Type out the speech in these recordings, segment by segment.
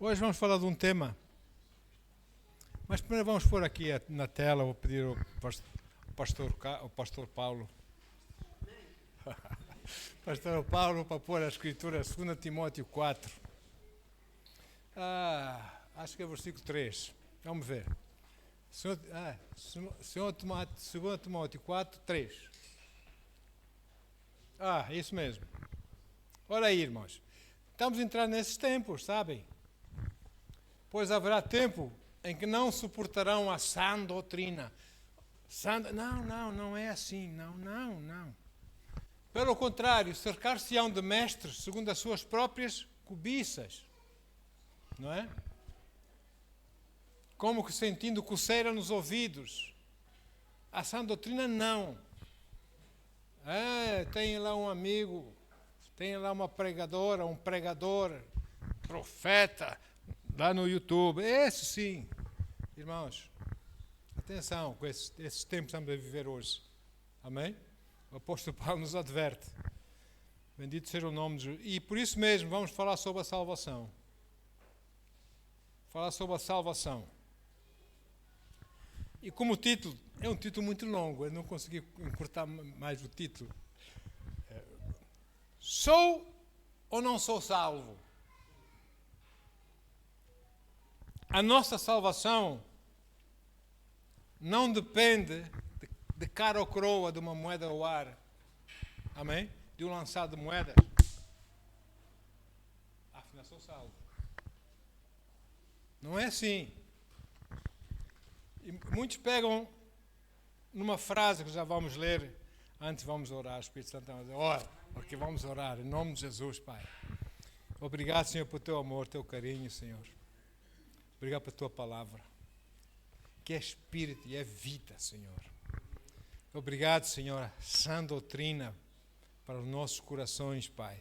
Hoje vamos falar de um tema, mas primeiro vamos pôr aqui na tela, vou pedir ao pastor Paulo. Pastor Paulo para pôr a escritura 2 Timóteo 4. Acho que é versículo 3. Vamos ver. 2 Timóteo 4, 3. Isso mesmo. Olha aí, irmãos. Estamos entrando nesses tempos, sabem? Pois haverá tempo em que não suportarão a sã doutrina. Não é assim. Não. Pelo contrário, cercar-se-ão de mestres segundo as suas próprias cobiças. Não é? Como que sentindo coceira nos ouvidos. A sã doutrina não. Tem lá um amigo, tem lá uma pregadora, um pregador, profeta, lá no YouTube. Esse sim. Irmãos, atenção com esses tempos que estamos a viver hoje. Amém? O apóstolo Paulo nos adverte. Bendito seja o nome de Jesus. E por isso mesmo vamos falar sobre a salvação. Falar sobre a salvação. E como o título, é um título muito longo, eu não consegui encurtar mais o título. Sou ou não sou salvo? A nossa salvação não depende de cara ou coroa de uma moeda ao ar. Amém? De um lançado de moedas. Afinal, sou salvo. Não é assim. E muitos pegam numa frase que já vamos ler, antes vamos orar, o Espírito Santo vai dizer, ora, porque vamos orar, em nome de Jesus, Pai. Obrigado, Senhor, por teu amor, teu carinho, Senhor. Obrigado pela tua palavra, que é espírito e é vida, Senhor. Obrigado, Senhor, sã doutrina para os nossos corações, Pai.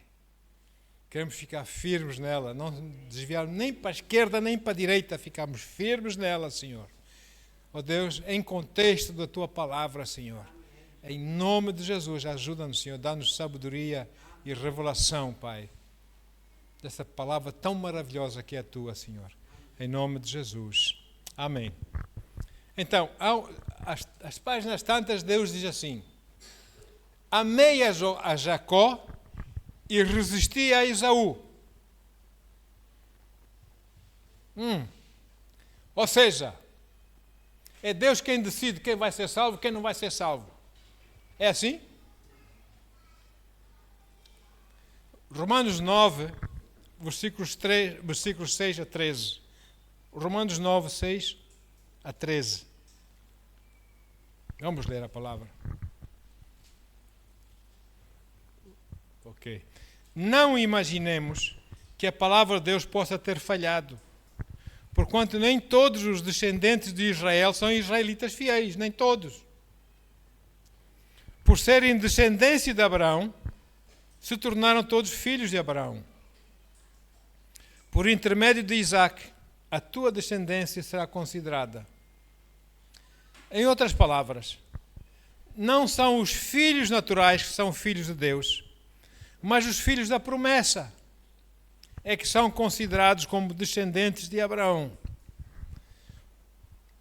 Queremos ficar firmes nela, não desviar nem para a esquerda nem para a direita, ficarmos firmes nela, Senhor. Ó Deus, em contexto da tua palavra, Senhor. Em nome de Jesus, ajuda-nos, Senhor, dá-nos sabedoria e revelação, Pai, dessa palavra tão maravilhosa que é a tua, Senhor. Em nome de Jesus. Amém. Então, as páginas tantas, Deus diz assim: amei a Jacó e resisti a Esaú. Ou seja, é Deus quem decide quem vai ser salvo e quem não vai ser salvo. É assim? Romanos 9, versículos 6 a 13. Romanos 9, 6 a 13. Vamos ler a palavra. Ok. Não imaginemos que a palavra de Deus possa ter falhado, porquanto nem todos os descendentes de Israel são israelitas fiéis, nem todos. Por serem descendência de Abraão, se tornaram todos filhos de Abraão. Por intermédio de Isaac, a tua descendência será considerada. Em outras palavras, não são os filhos naturais que são filhos de Deus, mas os filhos da promessa é que são considerados como descendentes de Abraão.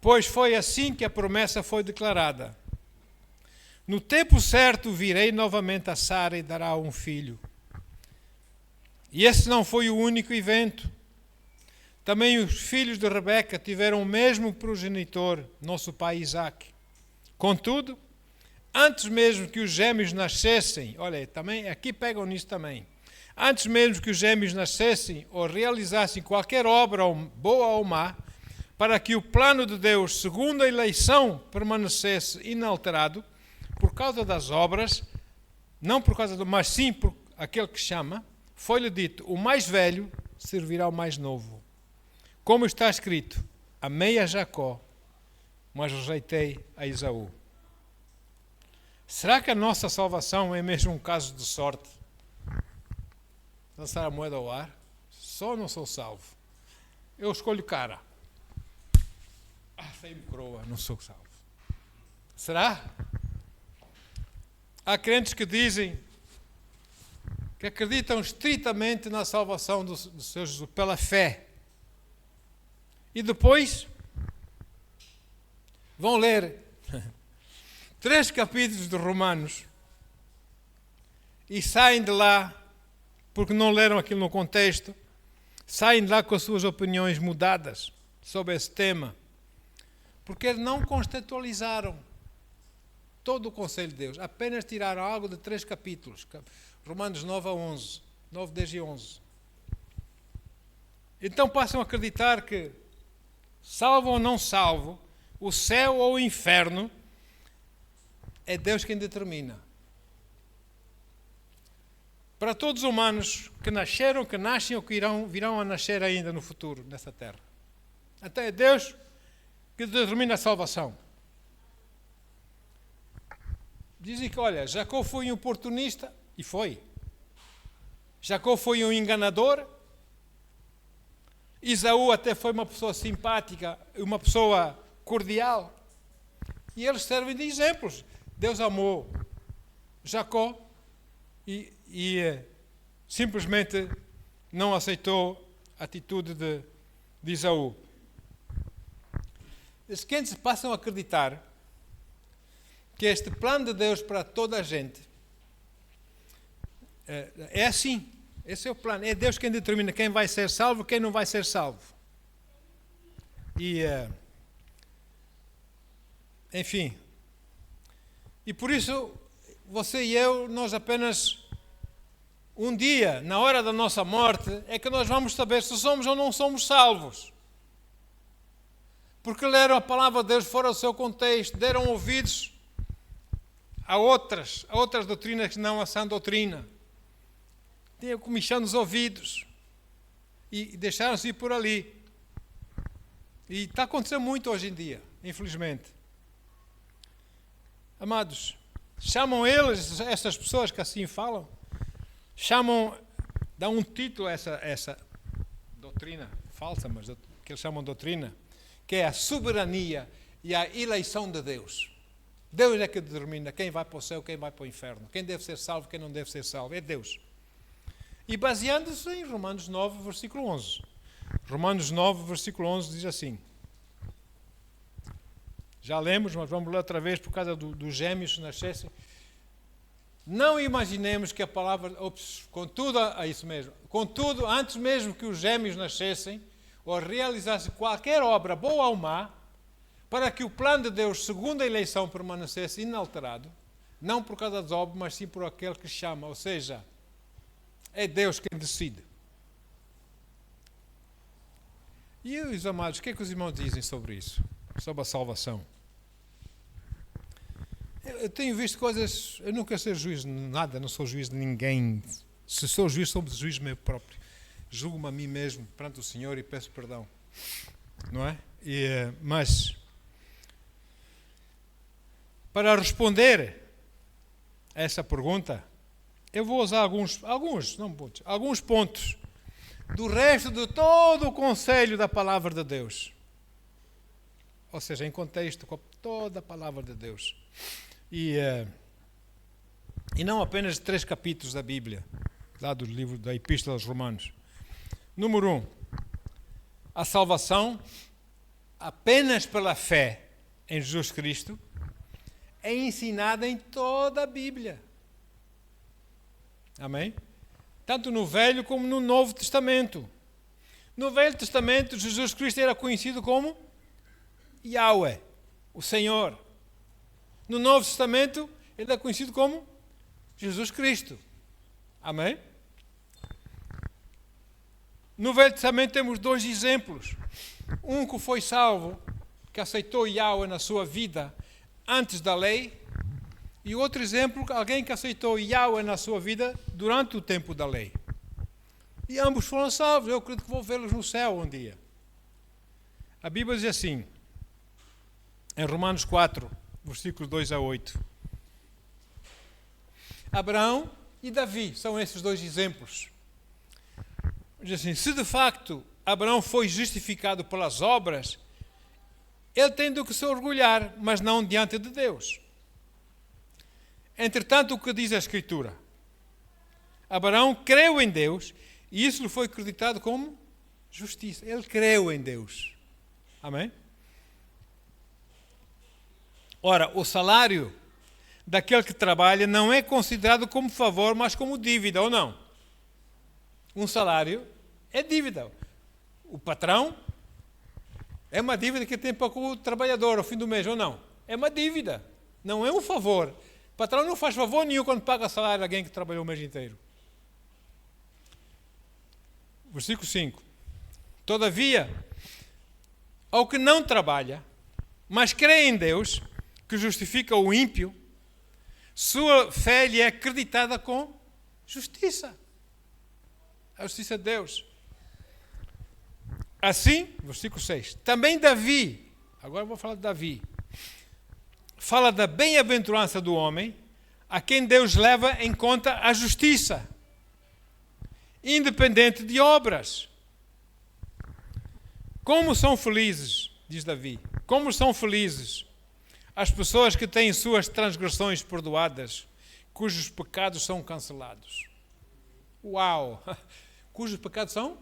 Pois foi assim que a promessa foi declarada. No tempo certo virei novamente a Sara e dará um filho. E esse não foi o único evento. Também os filhos de Rebeca tiveram o mesmo progenitor, nosso pai Isaac. Contudo, antes mesmo que os gêmeos nascessem, olha, também aqui pegam nisso também. Antes mesmo que os gêmeos nascessem ou realizassem qualquer obra, boa ou má, para que o plano de Deus, segundo a eleição, permanecesse inalterado, por causa das obras, não por causa mas sim por aquele que chama, foi-lhe dito, o mais velho servirá ao mais novo. Como está escrito, amei a Jacó, mas rejeitei a Esaú. Será que a nossa salvação é mesmo um caso de sorte? Lançar a moeda ao ar? Só não sou salvo. Eu escolho cara. Sem coroa, não sou salvo. Será? Há crentes que dizem que acreditam estritamente na salvação do Senhor Jesus pela fé. E depois vão ler 3 capítulos de Romanos e saem de lá, porque não leram aquilo no contexto, saem de lá com as suas opiniões mudadas sobre esse tema, porque não contextualizaram todo o conselho de Deus, apenas tiraram algo de 3 capítulos, Romanos 9 a 11, 9, 10 e 11. Então passam a acreditar que, salvo ou não salvo, o céu ou o inferno, é Deus quem determina. Para todos os humanos que nasceram, que nascem ou que virão a nascer ainda no futuro, nessa terra. Até é Deus que determina a salvação. Dizem que, olha, Jacó foi um oportunista, e foi. Jacó foi um enganador. Esaú até foi uma pessoa simpática, uma pessoa cordial. E eles servem de exemplos. Deus amou Jacó e simplesmente não aceitou a atitude de Esaú. Os crentes passam a acreditar que este plano de Deus para toda a gente é assim. Esse é o plano. É Deus quem determina quem vai ser salvo e quem não vai ser salvo. E, enfim. E por isso, você e eu, nós apenas um dia, na hora da nossa morte, é que nós vamos saber se somos ou não somos salvos. Porque leram a palavra de Deus fora do seu contexto, deram ouvidos a outras doutrinas que não a sã doutrina. Tinham comichão nos ouvidos e deixaram-se ir por ali. E está acontecendo muito hoje em dia, infelizmente. Amados, chamam eles, essas pessoas que assim falam, dão um título a essa doutrina falsa, mas que eles chamam de doutrina, que é a soberania e a eleição de Deus. Deus é que determina quem vai para o céu, quem vai para o inferno, quem deve ser salvo, quem não deve ser salvo, é Deus. E baseando-se em Romanos 9, versículo 11. Romanos 9, versículo 11 diz assim. Já lemos, mas vamos ler outra vez por causa dos gêmeos que nascessem. Não imaginemos que a palavra... Contudo, é isso mesmo. Contudo, antes mesmo que os gêmeos nascessem, ou realizassem qualquer obra, boa ou má, para que o plano de Deus, segundo a eleição, permanecesse inalterado, não por causa das obras, mas sim por aquele que chama, ou seja... É Deus quem decide. E os amados, o que é que os irmãos dizem sobre isso? Sobre a salvação? Eu tenho visto coisas... Eu nunca sou juiz de nada, não sou juiz de ninguém. Se sou juiz, sou juiz meu próprio. Julgo-me a mim mesmo perante o Senhor e peço perdão. Não é? Mas, para responder a essa pergunta... Eu vou usar alguns pontos do resto de todo o conselho da palavra de Deus. Ou seja, em contexto com toda a palavra de Deus. E não apenas 3 capítulos da Bíblia, lá do livro da Epístola aos Romanos. Número 1. A salvação, apenas pela fé em Jesus Cristo, é ensinada em toda a Bíblia. Amém? Tanto no Velho como no Novo Testamento. No Velho Testamento, Jesus Cristo era conhecido como Yahweh, o Senhor. No Novo Testamento, ele é conhecido como Jesus Cristo. Amém? No Velho Testamento temos 2 exemplos. Um que foi salvo, que aceitou Yahweh na sua vida antes da lei. E outro exemplo, alguém que aceitou Yahweh na sua vida durante o tempo da lei. E ambos foram salvos. Eu acredito que vou vê-los no céu um dia. A Bíblia diz assim, em Romanos 4, versículos 2 a 8. Abraão e Davi são esses 2 exemplos. Diz assim, se de facto Abraão foi justificado pelas obras, ele tem do que se orgulhar, mas não diante de Deus. Entretanto, o que diz a Escritura? Abraão creu em Deus e isso lhe foi acreditado como justiça. Ele creu em Deus. Amém? Ora, o salário daquele que trabalha não é considerado como favor, mas como dívida, ou não? Um salário é dívida. O patrão é uma dívida que tem para com o trabalhador ao fim do mês, ou não? É uma dívida, não é um favor. O patrão não faz favor nenhum quando paga salário a alguém que trabalhou o mês inteiro. Versículo 5. Todavia, ao que não trabalha, mas crê em Deus, que justifica o ímpio, sua fé lhe é acreditada com justiça. A justiça de Deus. Assim, versículo 6, também Davi, agora eu vou falar de Davi, fala da bem-aventurança do homem, a quem Deus leva em conta a justiça, independente de obras. Como são felizes, diz Davi, como são felizes as pessoas que têm suas transgressões perdoadas, cujos pecados são cancelados. Uau! Cujos pecados são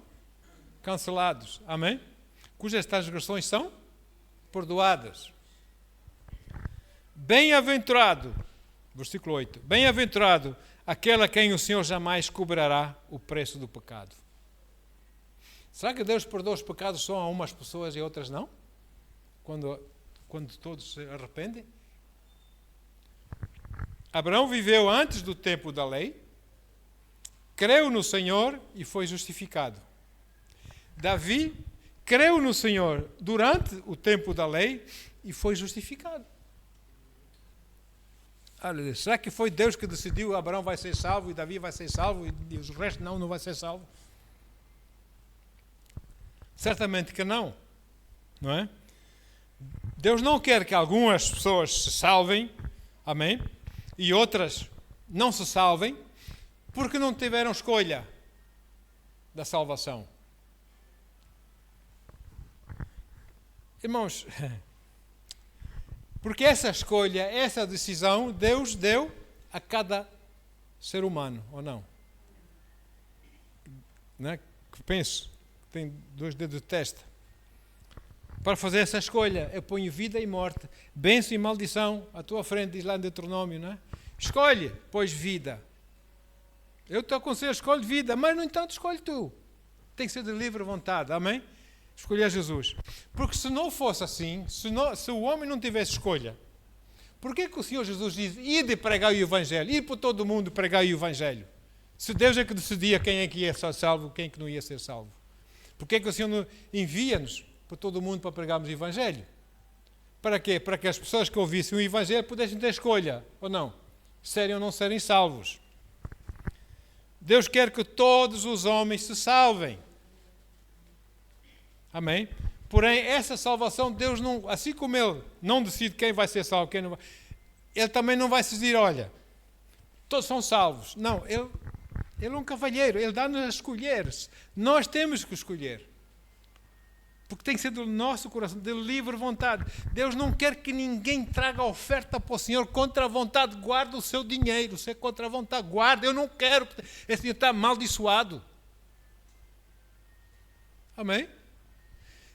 cancelados. Amém? Cujas transgressões são perdoadas. Bem-aventurado, versículo 8, bem-aventurado aquele a quem o Senhor jamais cobrará o preço do pecado. Será que Deus perdoa os pecados só a umas pessoas e a outras não? Quando todos se arrependem? Abraão viveu antes do tempo da lei, creu no Senhor e foi justificado. Davi creu no Senhor durante o tempo da lei e foi justificado. Será que foi Deus que decidiu que Abraão vai ser salvo e Davi vai ser salvo e o resto não vai ser salvo? Certamente que não. Não é? Deus não quer que algumas pessoas se salvem, amém? E outras não se salvem porque não tiveram escolha da salvação. Irmãos, porque essa escolha, essa decisão, Deus deu a cada ser humano, ou não? Não é? Que penso, tem 2 dedos de testa. Para fazer essa escolha, eu ponho vida e morte, bênção e maldição à tua frente, diz lá em Deuteronômio, não é? Escolhe, pois, vida. Eu te aconselho, escolhe vida, mas, no entanto, escolhe tu. Tem que ser de livre vontade, amém? Escolher Jesus. Porque se não fosse assim, se o homem não tivesse escolha, por que o Senhor Jesus diz, ide pregar o Evangelho, ir por todo o mundo pregar o Evangelho? Se Deus é que decidia quem é que ia ser salvo, quem é que não ia ser salvo. Por que o Senhor envia-nos por todo o mundo para pregarmos o Evangelho? Para quê? Para que as pessoas que ouvissem o Evangelho pudessem ter escolha, ou não? Serem ou não serem salvos. Deus quer que todos os homens se salvem. Amém? Porém, essa salvação, Deus não, assim como Ele não decide quem vai ser salvo, quem não vai, Ele também não vai decidir, olha, todos são salvos. Não, Ele é um cavalheiro, Ele dá-nos a escolher. Nós temos que escolher. Porque tem que ser do nosso coração, de livre vontade. Deus não quer que ninguém traga oferta para o Senhor contra a vontade. Guarda o seu dinheiro, se é contra a vontade, guarda. Eu não quero, esse dinheiro está amaldiçoado. Amém?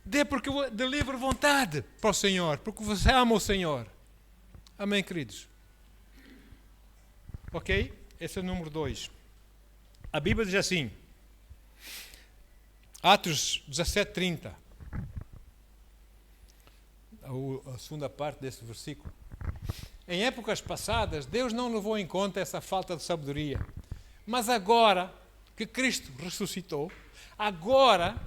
Dê porque de livre vontade para o Senhor, porque você ama o Senhor. Amém, queridos? Ok? Esse é o número 2. A Bíblia diz assim, Atos 17:30. A segunda parte desse versículo. Em épocas passadas, Deus não levou em conta essa falta de sabedoria. Mas agora que Cristo ressuscitou, agora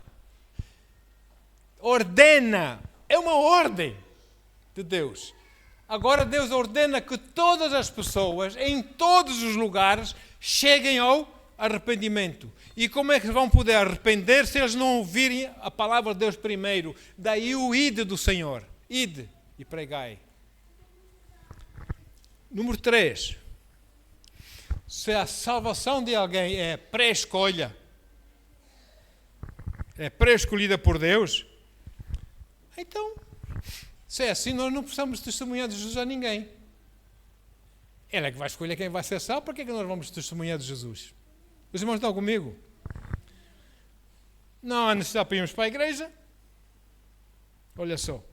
ordena, é uma ordem de Deus. Agora Deus ordena que todas as pessoas, em todos os lugares, cheguem ao arrependimento. E como é que vão poder arrepender se eles não ouvirem a palavra de Deus primeiro? Daí o ide do Senhor. Ide e pregai. Número 3. Se a salvação de alguém é pré-escolha, é pré-escolhida por Deus, então, se é assim, nós não precisamos testemunhar de Jesus a ninguém. Ele é que vai escolher quem vai ser salvo, para que é que nós vamos testemunhar de Jesus? Os irmãos estão comigo? Não há necessidade para irmos para a igreja. Olha só.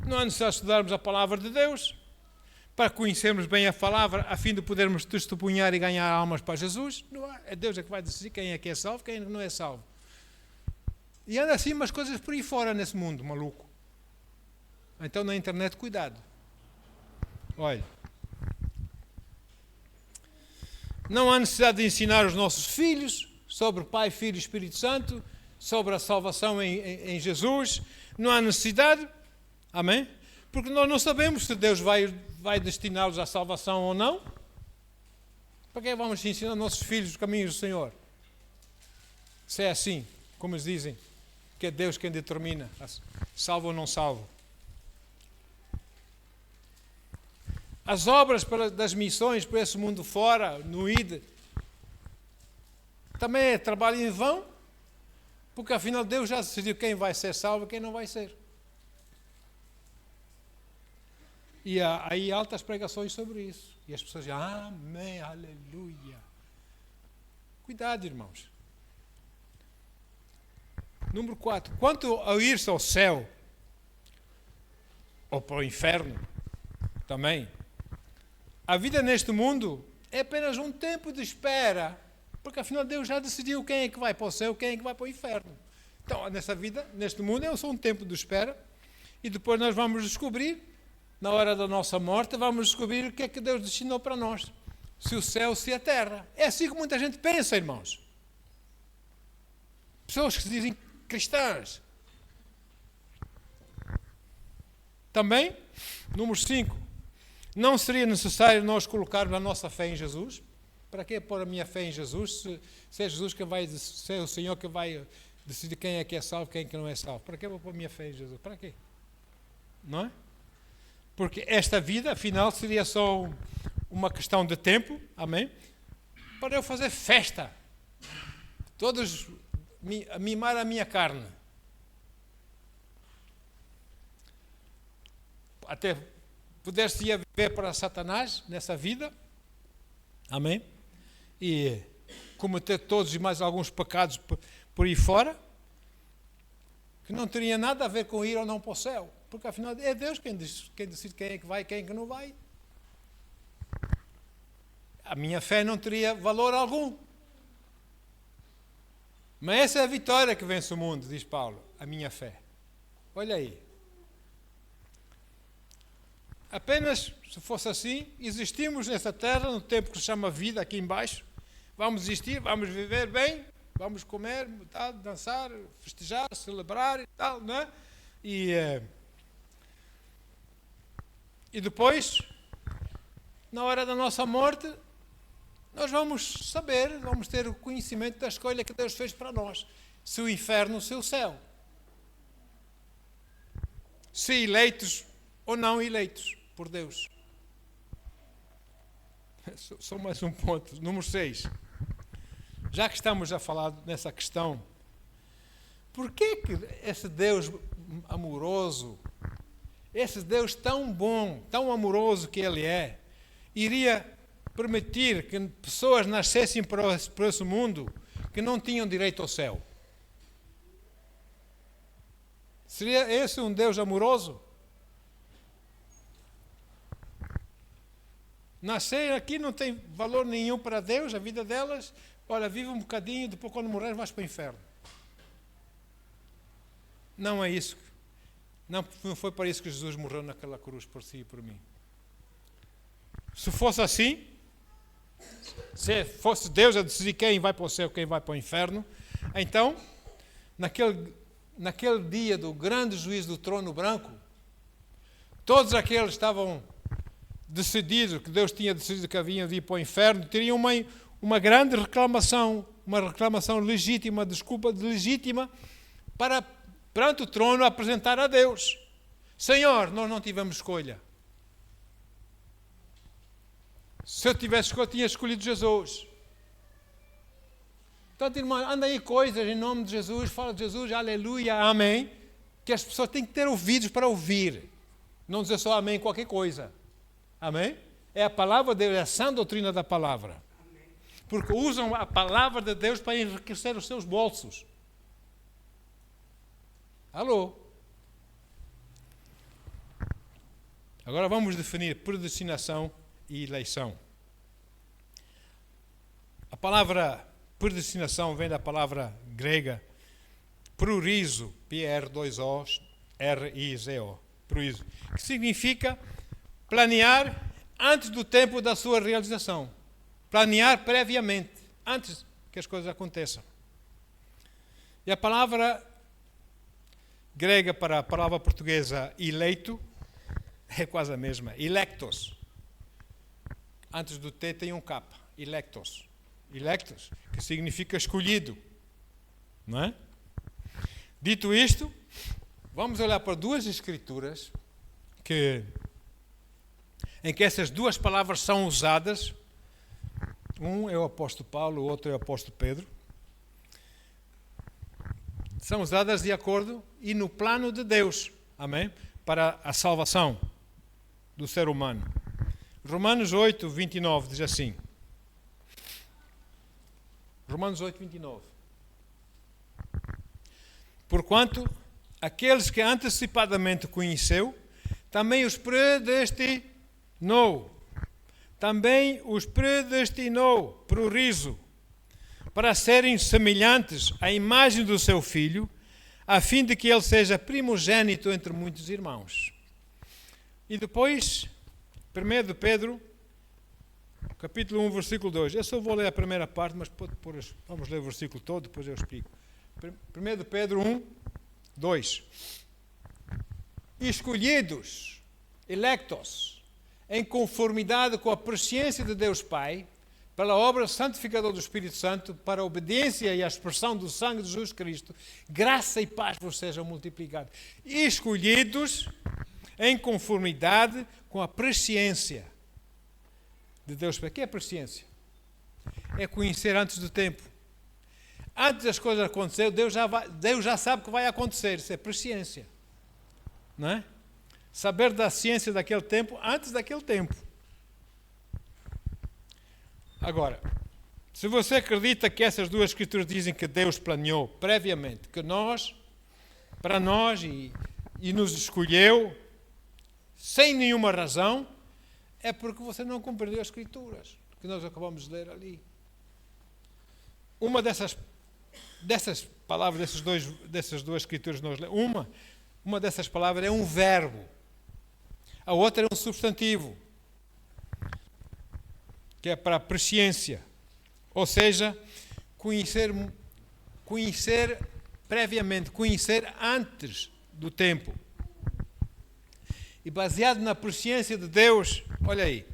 Não há necessidade de estudarmos a palavra de Deus para conhecermos bem a palavra, a fim de podermos testemunhar e ganhar almas para Jesus. Não há. É Deus que vai decidir quem é que é salvo, quem não é salvo. E anda assim umas coisas por aí fora nesse mundo, maluco. Então na internet, cuidado. Olha. Não há necessidade de ensinar os nossos filhos sobre Pai, Filho e Espírito Santo, sobre a salvação em Jesus. Não há necessidade. Amém? Porque nós não sabemos se Deus vai destiná-los à salvação ou não. Para que vamos ensinar aos nossos filhos os caminhos do Senhor? Se é assim, como eles dizem, que é Deus quem determina, salvo ou não salvo. As obras das missões para esse mundo fora, no ID, também é trabalho em vão, porque afinal Deus já decidiu quem vai ser salvo e quem não vai ser. E há aí altas pregações sobre isso. E as pessoas dizem, amém, aleluia. Cuidado, irmãos. Número 4. Quanto ao ir-se ao céu, ou para o inferno, também, a vida neste mundo é apenas um tempo de espera, porque afinal Deus já decidiu quem é que vai para o céu, quem é que vai para o inferno. Então, nessa vida, neste mundo, é só um tempo de espera, e depois nós vamos descobrir, na hora da nossa morte, vamos descobrir o que é que Deus destinou para nós. Se o céu, se a terra. É assim que muita gente pensa, irmãos. Pessoas que se dizem cristãs. Também, número 5. Não seria necessário nós colocarmos a nossa fé em Jesus? Para que pôr a minha fé em Jesus? Se é Jesus que vai, se é o Senhor que vai decidir quem é que é salvo, quem é que não é salvo. Para que vou pôr a minha fé em Jesus? Para quê? Não é? Porque esta vida, afinal, seria só uma questão de tempo, amém? Para eu fazer festa. Todos mimar a minha carne. Até poder-se viver para Satanás nessa vida, amém? E cometer todos e mais alguns pecados por aí fora, que não teria nada a ver com ir ou não para o céu. Porque afinal é Deus quem decide quem é que vai e quem é que não vai. A minha fé não teria valor algum. Mas essa é a vitória que vence o mundo, diz Paulo, a minha fé. Olha aí. Apenas, se fosse assim, existimos nessa terra, no tempo que se chama vida, aqui embaixo. Vamos existir, vamos viver bem, vamos comer, tal, dançar, festejar, celebrar e tal, não é? E depois, na hora da nossa morte, nós vamos saber, vamos ter o conhecimento da escolha que Deus fez para nós. Se o inferno, se o céu. Se eleitos ou não eleitos por Deus. Só mais um ponto. Número 6. Já que estamos a falar nessa questão, por que esse Deus amoroso, esse Deus tão bom, tão amoroso que Ele é, iria permitir que pessoas nascessem para esse mundo que não tinham direito ao céu? Seria esse um Deus amoroso? Nascer aqui não tem valor nenhum para Deus, a vida delas. Olha, vive um bocadinho, depois quando morrer vais para o inferno. Não é isso. Não foi para isso que Jesus morreu naquela cruz, por si e por mim. Se fosse assim, se fosse Deus a decidir quem vai para o céu, quem vai para o inferno, então, naquele dia do grande juízo do trono branco, todos aqueles estavam decididos, que Deus tinha decidido que haviam de ir para o inferno, teriam uma grande reclamação, uma reclamação legítima, desculpa legítima, para perante o trono apresentar a Deus. Senhor, nós não tivemos escolha. Se eu tivesse escolha, tinha escolhido Jesus. Portanto, irmão, anda aí coisas em nome de Jesus, fala de Jesus, aleluia, amém, que as pessoas têm que ter ouvidos para ouvir. Não dizer só amém qualquer coisa. Amém? É a palavra de Deus, é a sã doutrina da palavra. Amém. Porque usam a palavra de Deus para enriquecer os seus bolsos. Alô? Agora vamos definir predestinação e eleição. A palavra predestinação vem da palavra grega prorizo, P-R-2-O, R-I-Z-O, prorizo, que significa planear antes do tempo da sua realização. Planear previamente, antes que as coisas aconteçam. E a palavra grega para a palavra portuguesa eleito é quase a mesma, electos. Antes do T tem um K, electos. Electos, que significa escolhido. Não é? Dito isto, vamos olhar para duas escrituras em que essas duas palavras são usadas. Um é o apóstolo Paulo, o outro é o apóstolo Pedro. São usadas de acordo e no plano de Deus, amém? Para a salvação do ser humano. Romanos 8, 29 diz assim. Romanos 8, 29. Porquanto aqueles que antecipadamente conheceu, também os predestinou. Também os predestinou, prorizo, para serem semelhantes à imagem do seu Filho, a fim de que ele seja primogênito entre muitos irmãos. E depois, 1 de Pedro, capítulo 1, versículo 2. Eu só vou ler a primeira parte, mas vamos ler o versículo todo, depois eu explico. 1 de Pedro 1, 2. Escolhidos, electos, em conformidade com a presciência de Deus Pai, pela obra santificadora do Espírito Santo, para a obediência e a expressão do sangue de Jesus Cristo, graça e paz vos sejam multiplicados. Escolhidos em conformidade com a presciência de Deus Pai. O que é a presciência? É conhecer antes do tempo. Antes das coisas acontecerem, Deus já sabe o que vai acontecer. Isso é presciência. Não é? Saber da ciência daquele tempo antes daquele tempo. Agora, se você acredita que essas duas escrituras dizem que Deus planeou previamente, que para nós e nos escolheu, sem nenhuma razão, é porque você não compreendeu as escrituras que nós acabamos de ler ali. Uma dessas palavras, dessas duas escrituras que nós lemos, uma dessas palavras é um verbo, a outra é um substantivo, que é para a presciência, ou seja, conhecer previamente, conhecer antes do tempo. E baseado na presciência de Deus, olha aí,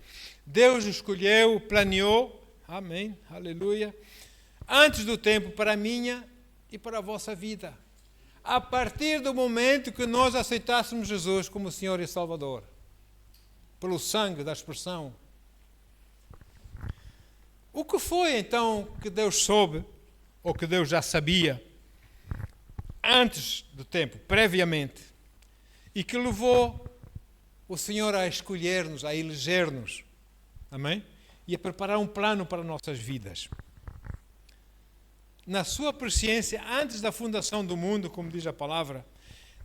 Deus escolheu, planeou, amém, aleluia, antes do tempo para a minha e para a vossa vida. A partir do momento que nós aceitássemos Jesus como Senhor e Salvador, pelo sangue da expressão. O que foi então que Deus soube, ou que Deus já sabia, antes do tempo, previamente, e que levou o Senhor a escolher-nos, a eleger-nos, amém? E a preparar um plano para nossas vidas. Na sua presciência, antes da fundação do mundo, como diz a palavra,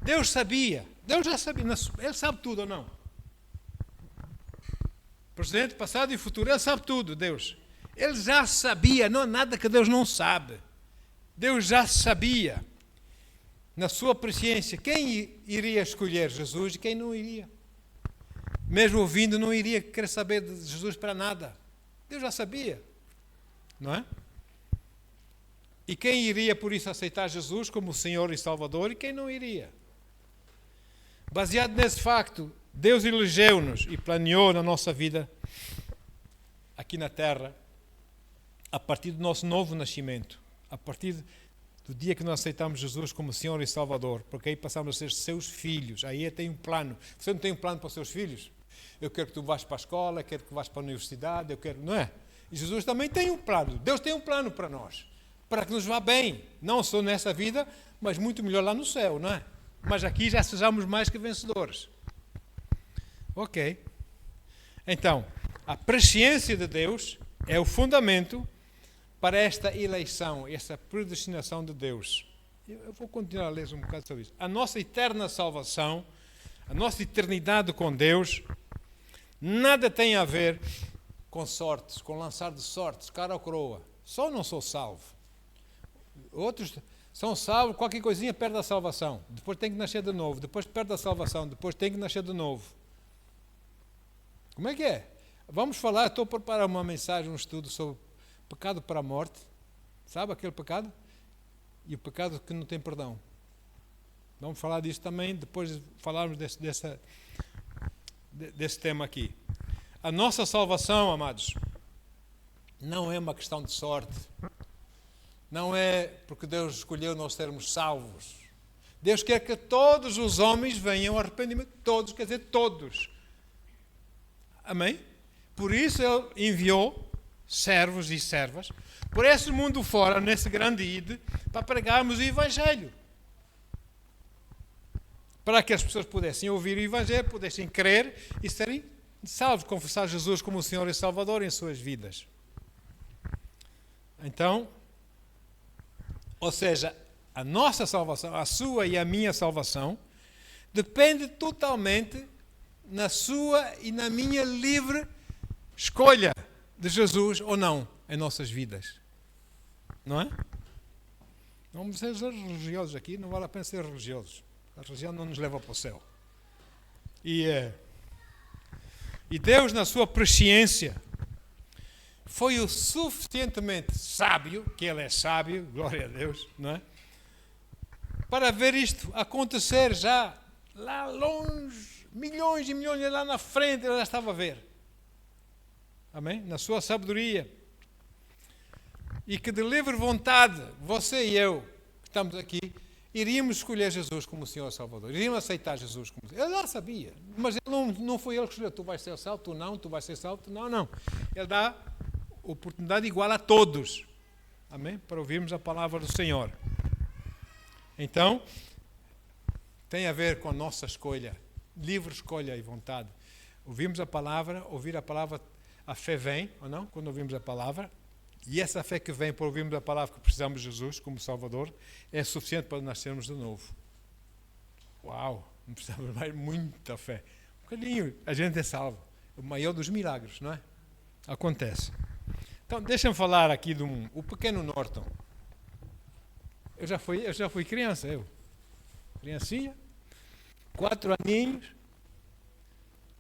Deus sabia, Deus já sabia, Ele sabe tudo ou não? Presente, passado e futuro, Ele sabe tudo, Deus. Ele já sabia, não há nada que Deus não sabe. Deus já sabia, na sua presciência, quem iria escolher Jesus e quem não iria. Mesmo ouvindo, não iria querer saber de Jesus para nada. Deus já sabia, não é? E quem iria, por isso, aceitar Jesus como Senhor e Salvador e quem não iria. Baseado nesse facto, Deus elegeu-nos e planeou na nossa vida, aqui na terra, a partir do nosso novo nascimento, a partir do dia que nós aceitamos Jesus como Senhor e Salvador, porque aí passamos a ser seus filhos, aí tem um plano. Você não tem um plano para os seus filhos? Eu quero que tu vás para a escola, eu quero que vás para a universidade, não é? E Jesus também tem um plano, Deus tem um plano para nós, para que nos vá bem, não só nessa vida, mas muito melhor lá no céu, não é? Mas aqui já sejamos mais que vencedores. Ok. Então, a presciência de Deus é o fundamento para esta eleição, essa predestinação de Deus. Eu vou continuar a ler um bocado sobre isso. A nossa eterna salvação, a nossa eternidade com Deus, nada tem a ver com sortes, com lançar de sortes, cara ou coroa. Só não sou salvo. Outros são salvos, qualquer coisinha perde a salvação. Depois tem que nascer de novo. Depois perde a salvação. Depois tem que nascer de novo. Como é que é? Vamos falar, estou a preparar uma mensagem, um estudo sobre pecado para a morte. Sabe aquele pecado? E o pecado que não tem perdão. Vamos falar disso também, depois de falarmos desse tema aqui. A nossa salvação, amados, não é uma questão de sorte. Não é porque Deus escolheu nós sermos salvos. Deus quer que todos os homens venham ao arrependimento. Todos, quer dizer, todos. Amém? Por isso Ele enviou servos e servas por esse mundo fora, nesse grande ide, para pregarmos o Evangelho. Para que as pessoas pudessem ouvir o Evangelho, pudessem crer e serem salvos, confessar Jesus como o Senhor e Salvador em suas vidas. Então, ou seja, a nossa salvação, a sua e a minha salvação, depende totalmente na sua e na minha livre escolha de Jesus ou não em nossas vidas. Não é? Não vamos ser religiosos aqui, não vale a pena ser religiosos. A religião não nos leva para o céu. E Deus, na sua presciência, foi o suficientemente sábio, que Ele é sábio, glória a Deus, não é? Para ver isto acontecer já lá longe, milhões e milhões lá na frente, Ele já estava a ver. Amém? Na sua sabedoria. E que de livre vontade, você e eu, que estamos aqui, iríamos escolher Jesus como o Senhor e Salvador. Iríamos aceitar Jesus como Senhor. Ele já sabia, mas não foi Ele que escolheu. Tu vais ser salvo, tu não, tu vais ser salvo, tu não. Ele dá oportunidade igual a todos. Amém? Para ouvirmos a palavra do Senhor. Então, tem a ver com a nossa escolha, livre escolha e vontade. Ouvimos a palavra, ouvir a palavra, a fé vem, ou não? Quando ouvimos a palavra. E essa fé que vem para ouvirmos a palavra que precisamos de Jesus como Salvador é suficiente para nascermos de novo. Uau! Não precisamos mais muita fé. Um bocadinho, a gente é salvo. O maior dos milagres, não é? Acontece. Então, deixa-me falar aqui o pequeno Norton. Eu já fui criança, criancinha, 4 aninhos.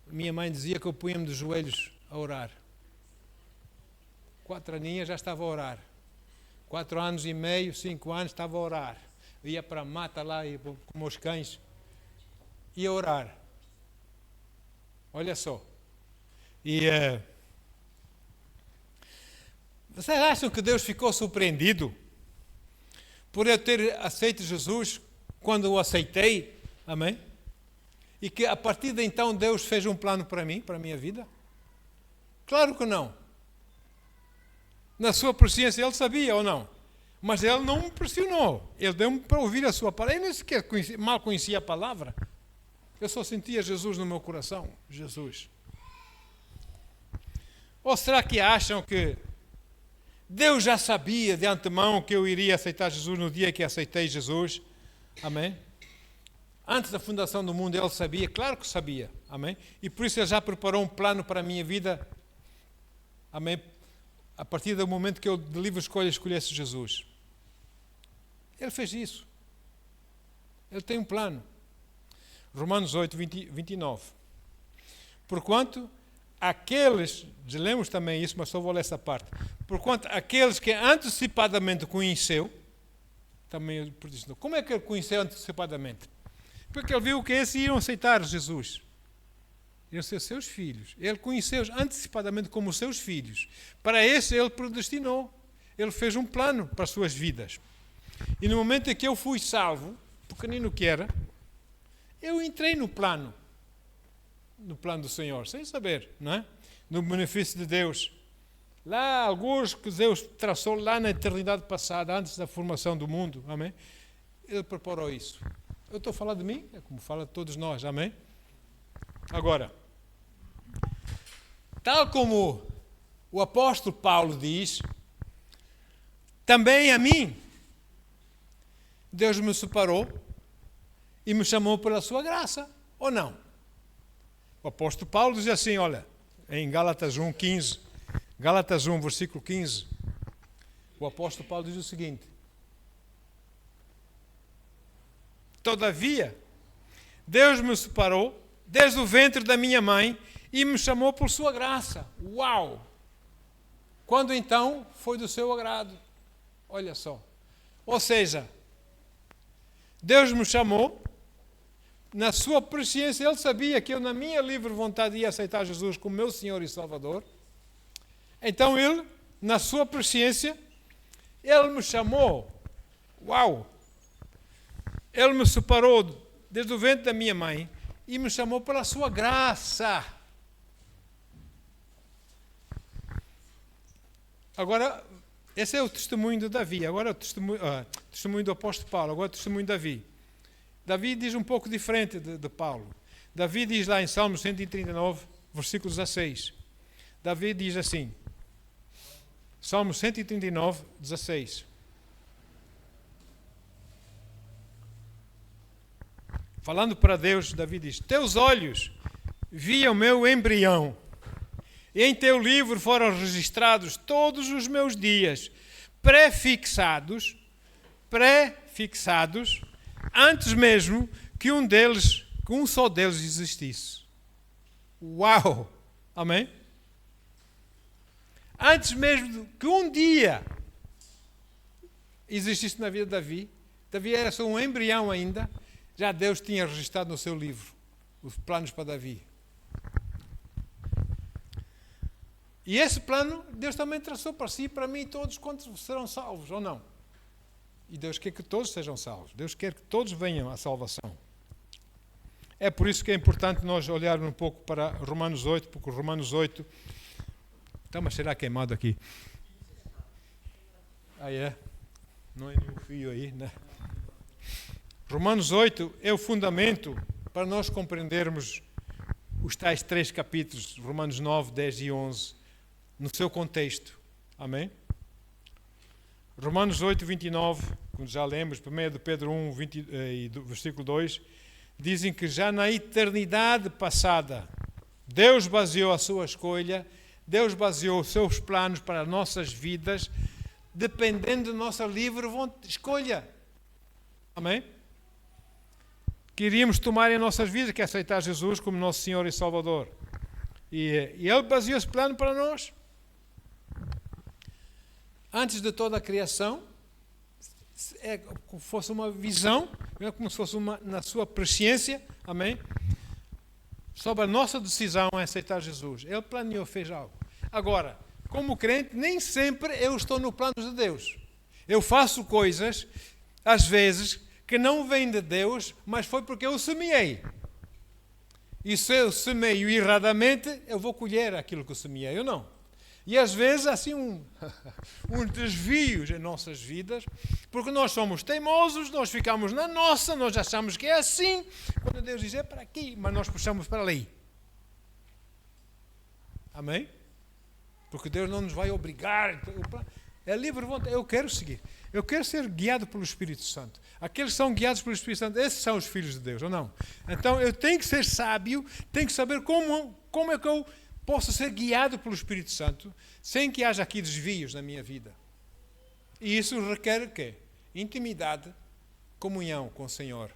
Minha mãe dizia que eu punha-me de joelhos a orar. 4 aninhas já estava a orar. 4 anos e meio, 5 anos estava a orar. Eu ia para a mata lá com os cães. Ia orar. Olha só. E vocês acham que Deus ficou surpreendido por eu ter aceito Jesus quando o aceitei? Amém? E que a partir de então Deus fez um plano para mim, para a minha vida? Claro que não. Na sua presciência Ele sabia ou não? Mas Ele não me pressionou. Ele deu-me para ouvir a sua palavra. Eu nem sequer mal conhecia a palavra. Eu só sentia Jesus no meu coração. Jesus. Ou será que acham que Deus já sabia de antemão que eu iria aceitar Jesus no dia que aceitei Jesus? Amém? Antes da fundação do mundo Ele sabia? Claro que sabia. Amém? E por isso Ele já preparou um plano para a minha vida. Amém? A partir do momento que eu de livre escolha escolhesse Jesus. Ele fez isso. Ele tem um plano. Romanos 8, 29. Porquanto aqueles, lemos também isso, mas só vou ler essa parte. Porquanto aqueles que antecipadamente conheceu, também, como é que ele conheceu antecipadamente? Porque ele viu que esses iam aceitar Jesus. Iam ser seus filhos. Ele conheceu-os antecipadamente como seus filhos. Para esse ele predestinou. Ele fez um plano para as suas vidas. E no momento em que eu fui salvo, pequenino que era, eu entrei no plano do Senhor, sem saber, não é? No benefício de Deus. Lá, alguns que Deus traçou lá na eternidade passada, antes da formação do mundo, amém? Ele preparou isso. Eu estou a falar de mim, é como fala de todos nós, amém? Agora, tal como o apóstolo Paulo diz, também a mim, Deus me separou e me chamou pela sua graça. ou não? O apóstolo Paulo diz assim, olha, em Gálatas 1, 15, Gálatas 1, versículo 15, o apóstolo Paulo diz o seguinte: todavia, Deus me separou desde o ventre da minha mãe e me chamou por sua graça. Uau! Quando então foi do seu agrado. Olha só. Ou seja, Deus me chamou, na sua presciência, Ele sabia que eu, na minha livre vontade, ia aceitar Jesus como meu Senhor e Salvador. Então Ele, na sua presciência, Ele me chamou. Uau! Ele me separou desde o ventre da minha mãe e me chamou pela sua graça. Agora, esse é o testemunho de Davi. Agora é o testemunho do apóstolo Paulo. Agora é o testemunho de Davi. Davi diz um pouco diferente de Paulo. Davi diz lá em Salmos 139, versículo 16. Davi diz assim, Salmos 139, 16. Falando para Deus, Davi diz: teus olhos viam meu embrião, e em teu livro foram registrados todos os meus dias, prefixados, antes mesmo que um só deles existisse. Uau! Amém? Antes mesmo que um dia existisse na vida de Davi, Davi era só um embrião ainda, já Deus tinha registrado no seu livro os planos para Davi. E esse plano Deus também traçou para si e para mim, todos quantos serão salvos, ou não? E Deus quer que todos sejam salvos. Deus quer que todos venham à salvação. É por isso que é importante nós olharmos um pouco para Romanos 8, porque Romanos 8... Está, mas será queimado aqui? Ah, é? Não é nenhum fio aí, né? Romanos 8 é o fundamento para nós compreendermos os tais 3 capítulos, Romanos 9, 10 e 11, no seu contexto. Amém? Romanos 8, 29, como já lemos, 1 de Pedro 1, versículo 2, dizem que já na eternidade passada, Deus baseou a sua escolha, Deus baseou os seus planos para as nossas vidas, dependendo da nossa livre escolha. Amém? Que iríamos tomar em nossas vidas, que é aceitar Jesus como nosso Senhor e Salvador. E Ele baseou esse plano para nós. Antes de toda a criação, é como se fosse uma visão, é como se fosse na sua presciência, amém? Sobre a nossa decisão em aceitar Jesus. Ele planeou, fez algo. Agora, como crente, nem sempre eu estou no plano de Deus. Eu faço coisas, às vezes, que não vêm de Deus, mas foi porque eu semeei. E se eu semeio erradamente, eu vou colher aquilo que eu semeei, ou não? E às vezes, assim, uns desvios em nossas vidas, porque nós somos teimosos, nós ficamos na nossa, nós achamos que é assim, quando Deus diz é para aqui, mas nós puxamos para ali. Amém? Porque Deus não nos vai obrigar, é livre vontade, eu quero seguir. Eu quero ser guiado pelo Espírito Santo. Aqueles que são guiados pelo Espírito Santo, esses são os filhos de Deus, ou não? Então, eu tenho que ser sábio, tenho que saber como é que eu posso ser guiado pelo Espírito Santo, sem que haja aqui desvios na minha vida. E isso requer o quê? Intimidade, comunhão com o Senhor.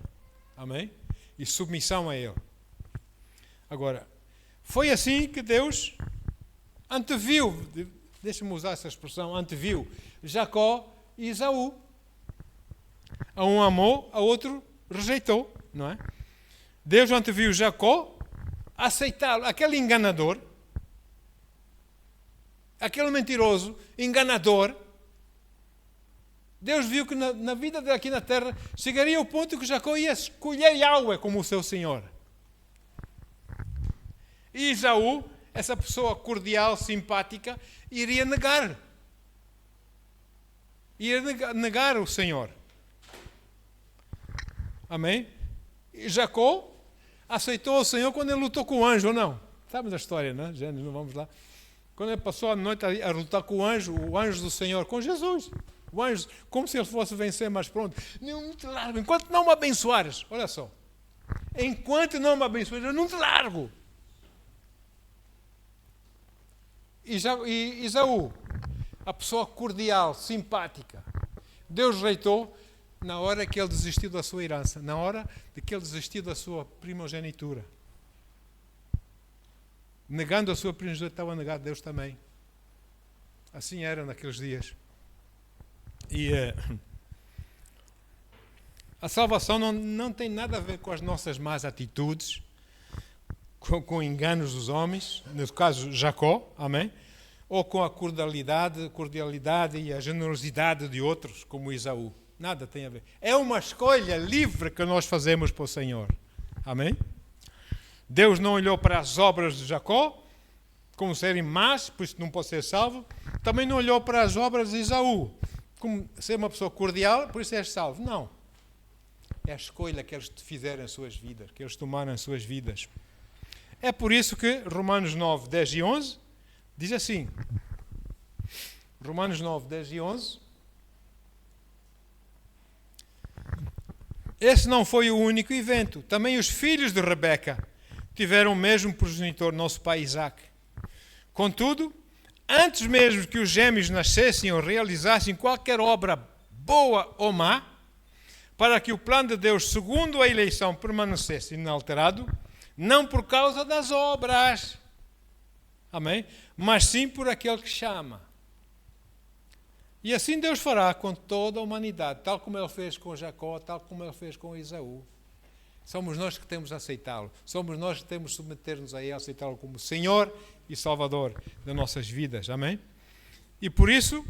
Amém? E submissão a Ele. Agora, foi assim que Deus anteviu, deixa-me usar essa expressão, anteviu Jacó e Esaú. A um amou, a outro rejeitou, não é? Deus anteviu Jacó aceitá-lo, aquele enganador, aquele mentiroso, enganador. Deus viu que na vida dele aqui na terra chegaria ao ponto que Jacó ia escolher Yahweh como o seu Senhor. E Esaú, essa pessoa cordial, simpática, iria negar. Ia negar o Senhor. Amém? E Jacó aceitou o Senhor quando ele lutou com o anjo, ou não? Sabes a história, não é? Gênesis, não vamos lá. Quando ele passou a noite a lutar com o anjo do Senhor, com Jesus. O anjo, como se ele fosse vencer, mas pronto. Enquanto não me abençoares, olha só. Enquanto não me abençoas, eu não te largo. E Esaú, a pessoa cordial, simpática, Deus rejeitou na hora que ele desistiu da sua herança, na hora que ele desistiu da sua primogenitura. Negando a sua primogenitura, estava a negar Deus também. Assim era naqueles dias. E a salvação não tem nada a ver com as nossas más atitudes, com enganos dos homens, no caso Jacó, amém? Ou com a cordialidade e a generosidade de outros, como Esaú. Nada tem a ver. É uma escolha livre que nós fazemos para o Senhor. Amém? Deus não olhou para as obras de Jacó como serem más, por isso não pode ser salvo. Também não olhou para as obras de Esaú como ser uma pessoa cordial, por isso és salvo. Não. É a escolha que eles fizeram em suas vidas, que eles tomaram em suas vidas. É por isso que Romanos 9, 10 e 11 diz assim. Romanos 9, 10 e 11. Esse não foi o único evento. Também os filhos de Rebeca tiveram o mesmo progenitor, nosso pai Isaac. Contudo, antes mesmo que os gêmeos nascessem ou realizassem qualquer obra boa ou má, para que o plano de Deus, segundo a eleição, permanecesse inalterado, não por causa das obras, amém? Mas sim por aquele que chama. E assim Deus fará com toda a humanidade, tal como Ele fez com Jacó, tal como Ele fez com Esaú. Somos nós que temos de aceitá-lo. Somos nós que temos de submeter-nos a Ele, aceitá-lo como Senhor e Salvador das nossas vidas. Amém? E por isso,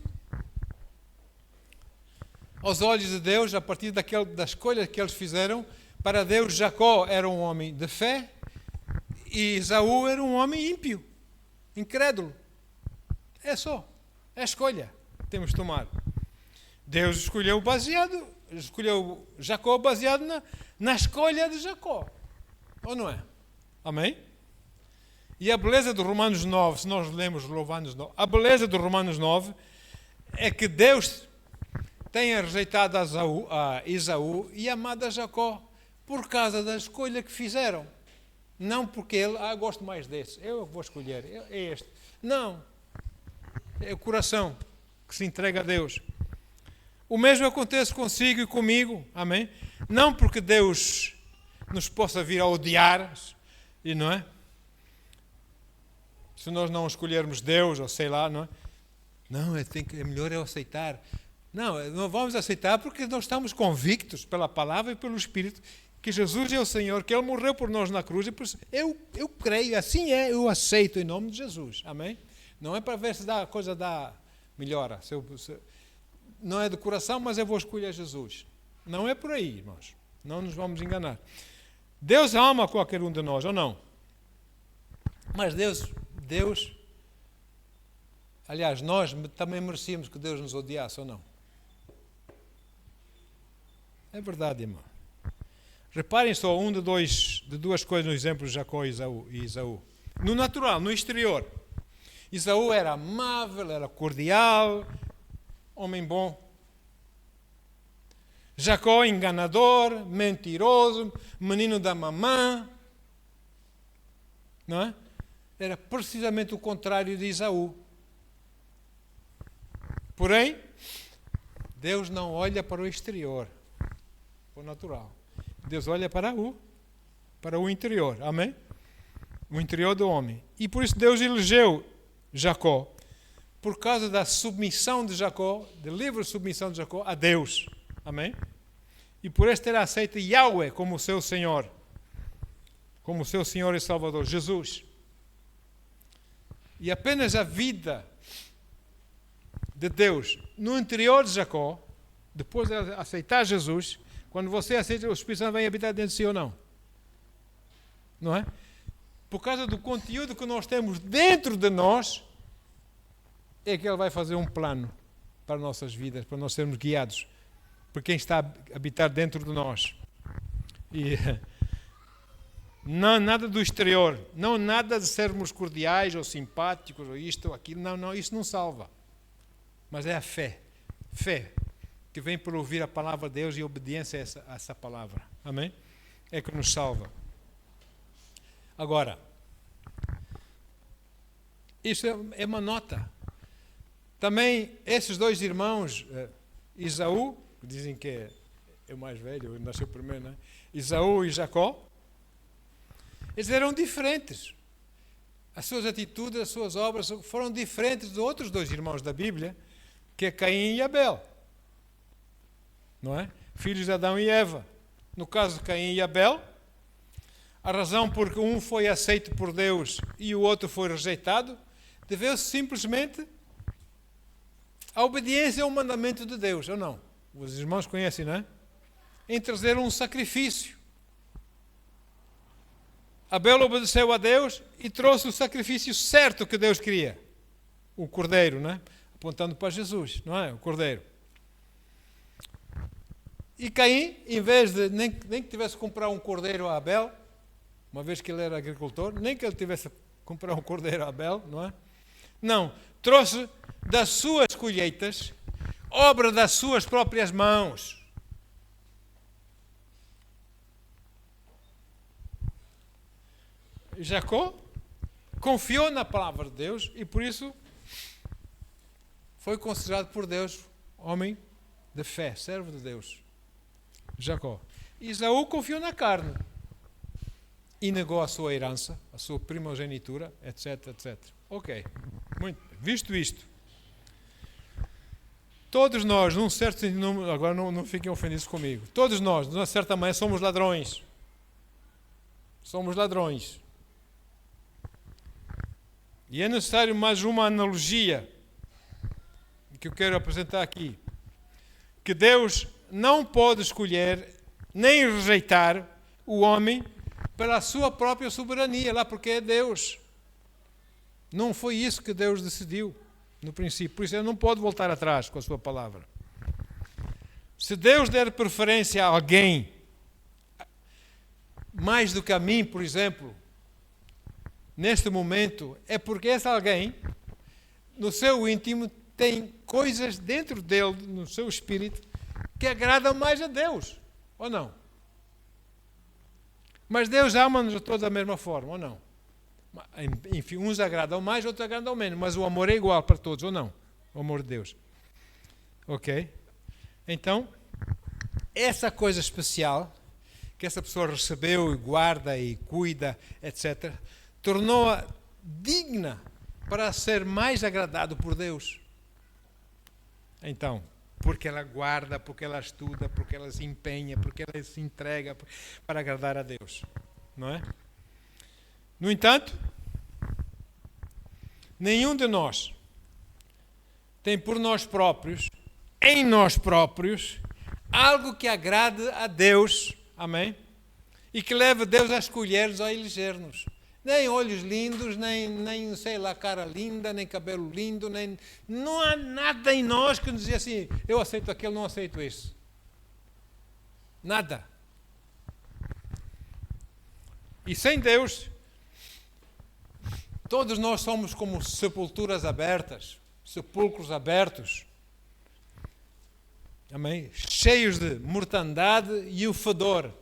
aos olhos de Deus, a partir da escolha que eles fizeram, para Deus Jacó era um homem de fé e Esaú era um homem ímpio, incrédulo. É só. É a escolha que temos de tomar. Deus escolheu Jacó baseado na escolha de Jacó. Ou não é? Amém? E a beleza de Romanos 9, se nós lemos Romanos 9, a beleza de Romanos 9 é que Deus tenha rejeitado a Esaú e amado a Jacó por causa da escolha que fizeram. Não porque ele, gosto mais desse, eu vou escolher, é este. Não. É o coração que se entrega a Deus. O mesmo acontece consigo e comigo, amém? Não porque Deus nos possa vir a odiar, e não é? Se nós não escolhermos Deus, ou sei lá, não é? Não, é melhor eu aceitar. Não vamos aceitar porque nós estamos convictos pela palavra e pelo Espírito que Jesus é o Senhor, que Ele morreu por nós na cruz, e por isso eu creio, assim é, eu aceito em nome de Jesus, amém? Não é para ver se a coisa melhora, não é de coração, mas eu vou escolher Jesus. Não é por aí, irmãos, não nos vamos enganar. Deus ama qualquer um de nós, ou não? Mas Deus, aliás, nós também merecíamos que Deus nos odiasse, ou não? É verdade, irmão. Reparem só de duas coisas no exemplo de Jacó e Esaú. No natural, no exterior. Esaú era amável, era cordial, homem bom. Jacó, enganador, mentiroso, menino da mamã. Não é? Era precisamente o contrário de Esaú. Porém, Deus não olha para o exterior, para o natural. Deus olha para o interior, amém? O interior do homem. E por isso Deus elegeu Jacó, por causa da submissão de Jacó, da livre submissão de Jacó a Deus, amém? E por isso ter aceito Yahweh como seu Senhor, como seu Senhor e Salvador, Jesus. E apenas a vida de Deus no interior de Jacó, depois de aceitar Jesus, quando você aceita, o Espírito Santo vem habitar dentro de si ou não? Não é? Por causa do conteúdo que nós temos dentro de nós, é que Ele vai fazer um plano para nossas vidas, para nós sermos guiados por quem está a habitar dentro de nós. E não nada do exterior, não nada de sermos cordiais ou simpáticos ou isto ou aquilo, não, isso não salva. Mas é a fé que vem por ouvir a palavra de Deus e obediência a essa palavra. Amém? é que nos salva. Agora, isso é uma nota. Também esses dois irmãos, Esaú, que dizem que é o mais velho, nasceu primeiro, né? Esaú e Jacó, eles eram diferentes. As suas atitudes, as suas obras foram diferentes dos outros dois irmãos da Bíblia, que é Caim e Abel. Não é? Filhos de Adão e Eva. No caso de Caim e Abel, a razão por que um foi aceito por Deus e o outro foi rejeitado, deveu-se simplesmente à obediência ao mandamento de Deus, ou não? Os irmãos conhecem, não é? Em trazer um sacrifício. Abel obedeceu a Deus e trouxe o sacrifício certo que Deus queria. O cordeiro, não é? Apontando para Jesus, não é? O cordeiro. E Caim, em vez de nem que tivesse que comprar um cordeiro a Abel, uma vez que ele era agricultor, nem que ele tivesse que comprar um cordeiro a Abel, não é? Não, trouxe das suas colheitas, obra das suas próprias mãos. Jacó confiou na palavra de Deus e por isso foi considerado por Deus homem de fé, servo de Deus. Jacó. Esaú confiou na carne e negou a sua herança, a sua primogenitura, etc, etc. Ok, muito bem. Visto isto, todos nós, num certo sentido, agora não fiquem ofendidos comigo, todos nós, de uma certa maneira, somos ladrões. Somos ladrões. E é necessário mais uma analogia que eu quero apresentar aqui. Que Deus não pode escolher nem rejeitar o homem pela sua própria soberania, lá porque é Deus. Não foi isso que Deus decidiu no princípio. Por isso ele não pode voltar atrás com a sua palavra. Se Deus der preferência a alguém, mais do que a mim, por exemplo, neste momento, é porque esse alguém, no seu íntimo, tem coisas dentro dele, no seu espírito, que agradam mais a Deus, ou não? Mas Deus ama-nos a todos da mesma forma, ou não? Enfim, uns agradam mais, outros agradam menos, mas o amor é igual para todos, ou não? O amor de Deus. Ok? Então, essa coisa especial que essa pessoa recebeu e guarda e cuida, etc., tornou-a digna para ser mais agradado por Deus. Então, porque ela guarda, porque ela estuda, porque ela se empenha, porque ela se entrega para agradar a Deus. Não é? No entanto, nenhum de nós tem por nós próprios, em nós próprios, algo que agrade a Deus, amém? E que leve Deus a escolher-nos, a eleger-nos. Nem olhos lindos, nem sei lá, cara linda, nem cabelo lindo, não há nada em nós que nos diz assim, eu aceito aquele, não aceito esse. Nada. E sem Deus, todos nós somos como sepulturas abertas, sepulcros abertos, amém? Cheios de mortandade e o fedor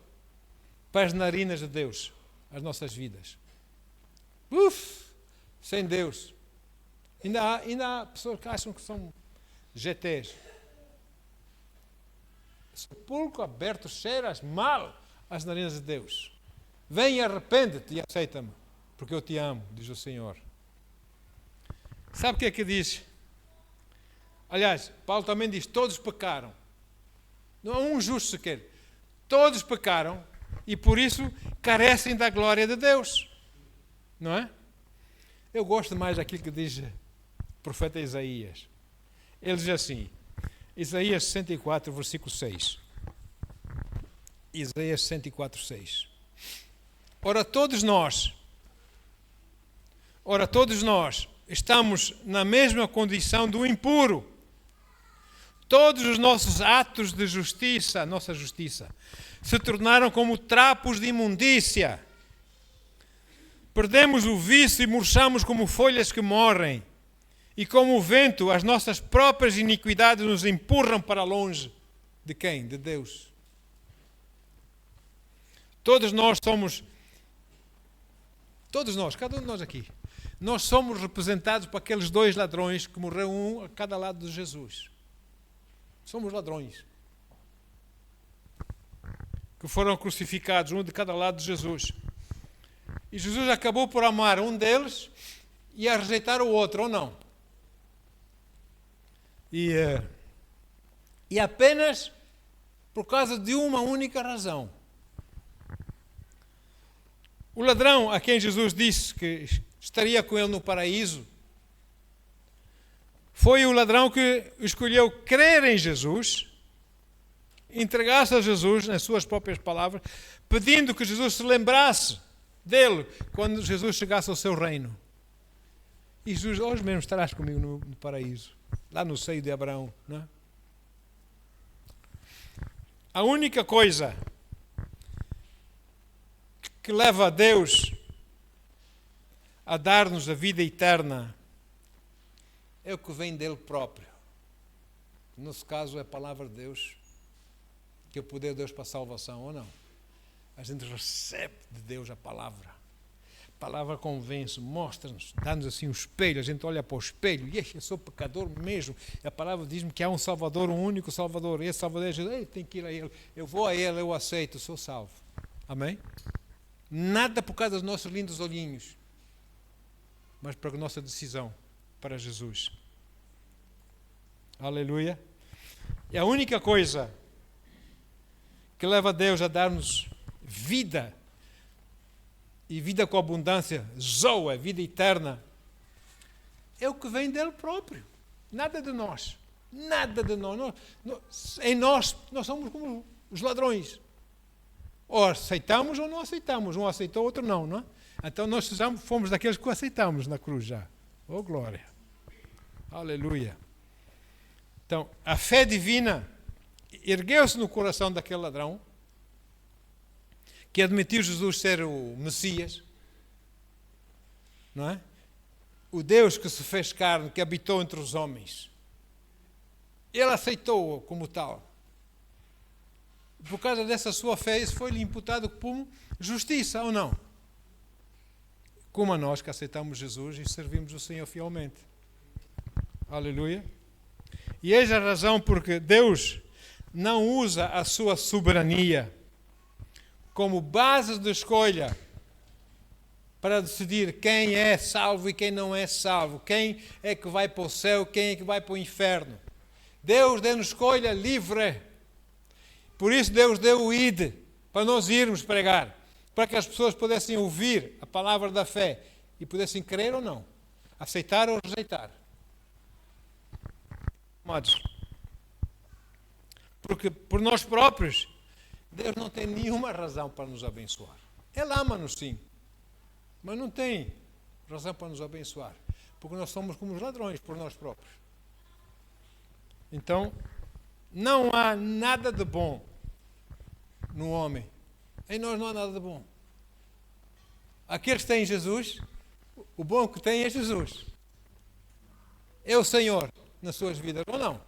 para as narinas de Deus, as nossas vidas. Sem Deus. Ainda há pessoas que acham que são GTs. Sepulcro aberto, cheiras mal as narinas de Deus. Vem e arrepende-te e aceita-me, porque eu te amo, diz o Senhor. Sabe o que é que diz? Aliás, Paulo também diz, todos pecaram. Não há um justo sequer. Todos pecaram e por isso carecem da glória de Deus. Não é? Eu gosto mais daquilo que diz o profeta Isaías. Ele diz assim, Isaías 64, versículo 6. Isaías 64, 6. Ora, todos nós estamos na mesma condição do impuro. Todos os nossos atos de justiça, nossa justiça, se tornaram como trapos de imundícia. Perdemos o vício e murchamos como folhas que morrem. E como o vento, as nossas próprias iniquidades nos empurram para longe. De quem? De Deus. Todos nós, cada um de nós aqui, nós somos representados por aqueles dois ladrões que morreram um a cada lado de Jesus. Somos ladrões que foram crucificados, um de cada lado de Jesus. E Jesus acabou por amar um deles e a rejeitar o outro, ou não? E apenas por causa de uma única razão. O ladrão a quem Jesus disse que estaria com ele no paraíso foi o ladrão que escolheu crer em Jesus, entregar-se a Jesus, nas suas próprias palavras, pedindo que Jesus se lembrasse dele quando Jesus chegasse ao seu reino. E Jesus, hoje mesmo estarás comigo no paraíso, lá no seio de Abraão. Não é? A única coisa que leva a Deus a dar-nos a vida eterna é o que vem dele próprio. No nosso caso é a palavra de Deus, que é o poder de Deus para a salvação, ou não? A gente recebe de Deus a palavra. A palavra convence, mostra-nos, dá-nos assim um espelho, a gente olha para o espelho, e eu sou pecador mesmo. A palavra diz-me que há um Salvador, um único Salvador. Esse Salvador é Jesus. Ei, tem que ir a Ele. Eu vou a Ele, eu aceito, sou salvo. Amém? Nada por causa dos nossos lindos olhinhos, mas para a nossa decisão para Jesus. Aleluia. É a única coisa que leva a Deus a dar-nos vida, e vida com abundância, zoa, vida eterna, é o que vem dele próprio. Nada de nós. Nada de nós. Em nós somos como os ladrões. Ou aceitamos ou não aceitamos. Um aceitou, outro não, não é? Então nós fomos daqueles que o aceitamos na cruz já. Oh, glória. Aleluia. Então, a fé divina ergueu-se no coração daquele ladrão que admitiu Jesus ser o Messias, não é? O Deus que se fez carne, que habitou entre os homens. Ele aceitou-o como tal. Por causa dessa sua fé, isso foi-lhe imputado como justiça, ou não? Como a nós que aceitamos Jesus e servimos o Senhor fielmente. Aleluia. E eis a razão porque Deus não usa a sua soberania como base de escolha para decidir quem é salvo e quem não é salvo, quem é que vai para o céu, quem é que vai para o inferno. Deus deu-nos escolha livre. Por isso Deus deu o ID para nós irmos pregar, para que as pessoas pudessem ouvir a palavra da fé e pudessem crer ou não, aceitar ou rejeitar. Amados, porque por nós próprios, Deus não tem nenhuma razão para nos abençoar. Ele ama-nos sim, mas não tem razão para nos abençoar, porque nós somos como os ladrões por nós próprios. Então, não há nada de bom no homem. Em nós não há nada de bom. Aqueles que têm Jesus, o bom que têm é Jesus. É o Senhor nas suas vidas, ou não?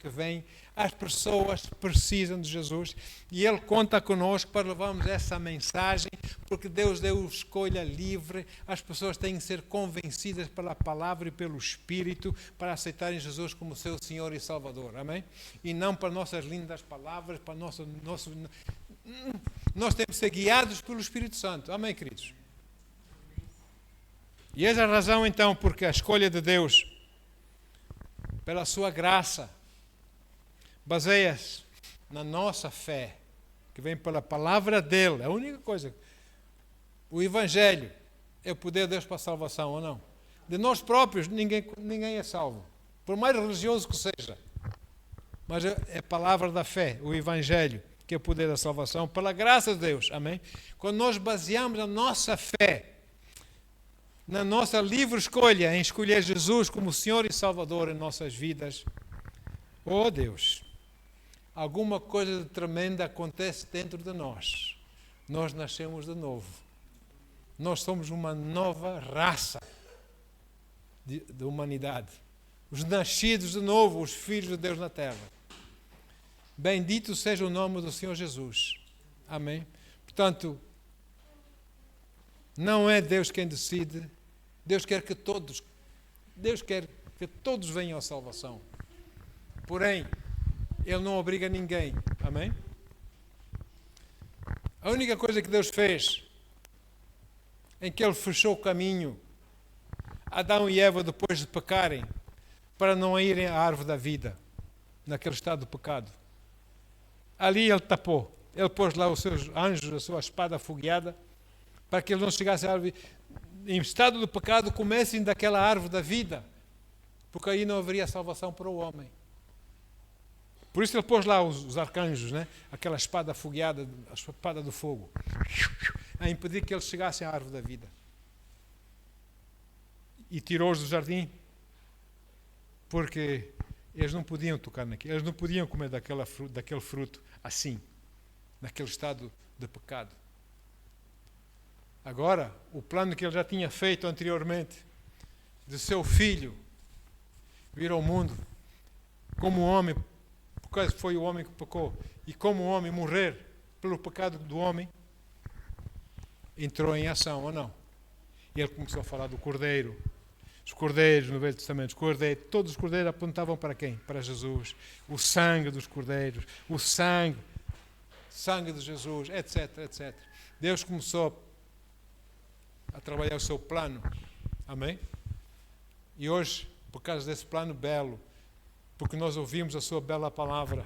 Que vem, as pessoas precisam de Jesus e Ele conta conosco para levarmos essa mensagem, porque Deus deu escolha livre. As pessoas têm que ser convencidas pela palavra e pelo Espírito para aceitarem Jesus como seu Senhor e Salvador, amém? E não para nossas lindas palavras, para nós temos que ser guiados pelo Espírito Santo, amém, queridos? E essa é a razão então porque a escolha de Deus pela sua graça baseia-se na nossa fé, que vem pela palavra dele. A única coisa, o Evangelho é o poder de Deus para a salvação, ou não? De nós próprios, ninguém é salvo, por mais religioso que seja. Mas é a palavra da fé, o Evangelho, que é o poder da salvação, pela graça de Deus, amém? Quando nós baseamos a nossa fé na nossa livre escolha em escolher Jesus como Senhor e Salvador em nossas vidas, oh Deus, alguma coisa de tremenda acontece dentro de nós. Nós nascemos de novo. Nós somos uma nova raça de humanidade. Os nascidos de novo, os filhos de Deus na terra. Bendito seja o nome do Senhor Jesus. Amém? Portanto, não é Deus quem decide. Deus quer que todos venham à salvação. Porém, Ele não obriga ninguém. Amém? A única coisa que Deus fez, em que Ele fechou o caminho, Adão e Eva, depois de pecarem, para não irem à árvore da vida, naquele estado de pecado. Ali Ele tapou. Ele pôs lá os seus anjos, a sua espada afogueada, para que eles não chegassem à árvore. Em estado de pecado, comecem daquela árvore da vida, porque aí não haveria salvação para o homem. Por isso Ele pôs lá os arcanjos, né? Aquela espada afogueada, a espada do fogo, a impedir que eles chegassem à árvore da vida. E tirou-os do jardim, porque eles não podiam tocar naquilo, eles não podiam comer daquele fruto assim, naquele estado de pecado. Agora, o plano que Ele já tinha feito anteriormente, de seu filho vir ao mundo como homem, porque foi o homem que pecou, e como homem morrer pelo pecado do homem, entrou em ação, ou não? E Ele começou a falar do cordeiro. Os cordeiros no Velho Testamento, todos os cordeiros apontavam para quem? Para Jesus. O sangue dos cordeiros, o sangue de Jesus, etc, etc. Deus começou a trabalhar o seu plano. Amém? E hoje, por causa desse plano belo, porque nós ouvimos a sua bela palavra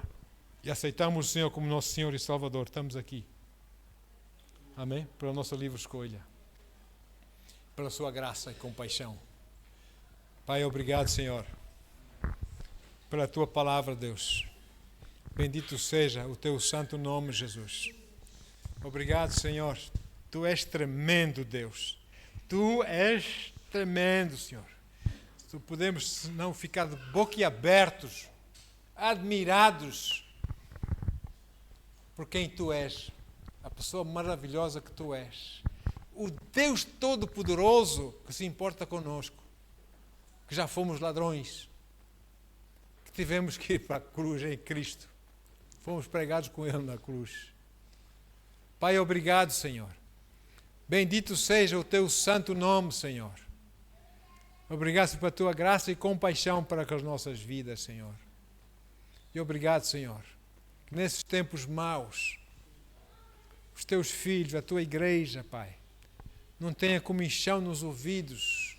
e aceitamos o Senhor como nosso Senhor e Salvador, estamos aqui. Amém? Pela nossa livre escolha. Pela sua graça e compaixão. Pai, obrigado, Senhor, pela Tua palavra, Deus. Bendito seja o Teu santo nome, Jesus. Obrigado, Senhor. Tu és tremendo, Deus. Tu és tremendo, Senhor. Tu podemos não ficar de boquiabertos, admirados por quem Tu és, a pessoa maravilhosa que Tu és. O Deus Todo-Poderoso que se importa conosco. Que já fomos ladrões, que tivemos que ir para a cruz em Cristo. Fomos pregados com Ele na cruz. Pai, obrigado, Senhor. Bendito seja o Teu santo nome, Senhor. Obrigado pela Tua graça e compaixão para com as nossas vidas, Senhor. E obrigado, Senhor, que nesses tempos maus, os Teus filhos, a Tua igreja, Pai, não tenha comichão nos ouvidos,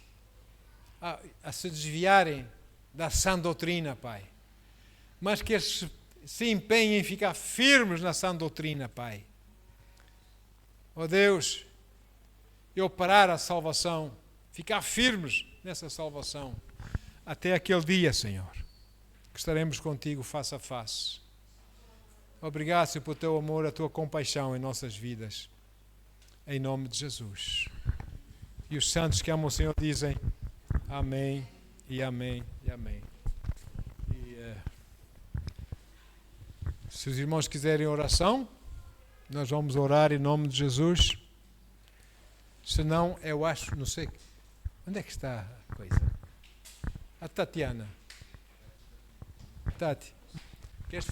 a se desviarem da sã doutrina, Pai. Mas que eles se empenhem em ficar firmes na sã doutrina, Pai. Ó Deus, e operar a salvação, ficar firmes nessa salvação, até aquele dia, Senhor, que estaremos contigo face a face. Obrigado, Senhor, pelo Teu amor, a Tua compaixão em nossas vidas. Em nome de Jesus. E os santos que amam o Senhor dizem: amém, e amém, e amém. E, se os irmãos quiserem oração, nós vamos orar em nome de Jesus. Se não, eu acho, não sei, onde é que está a coisa? A Tatiana. Tati, queres falar?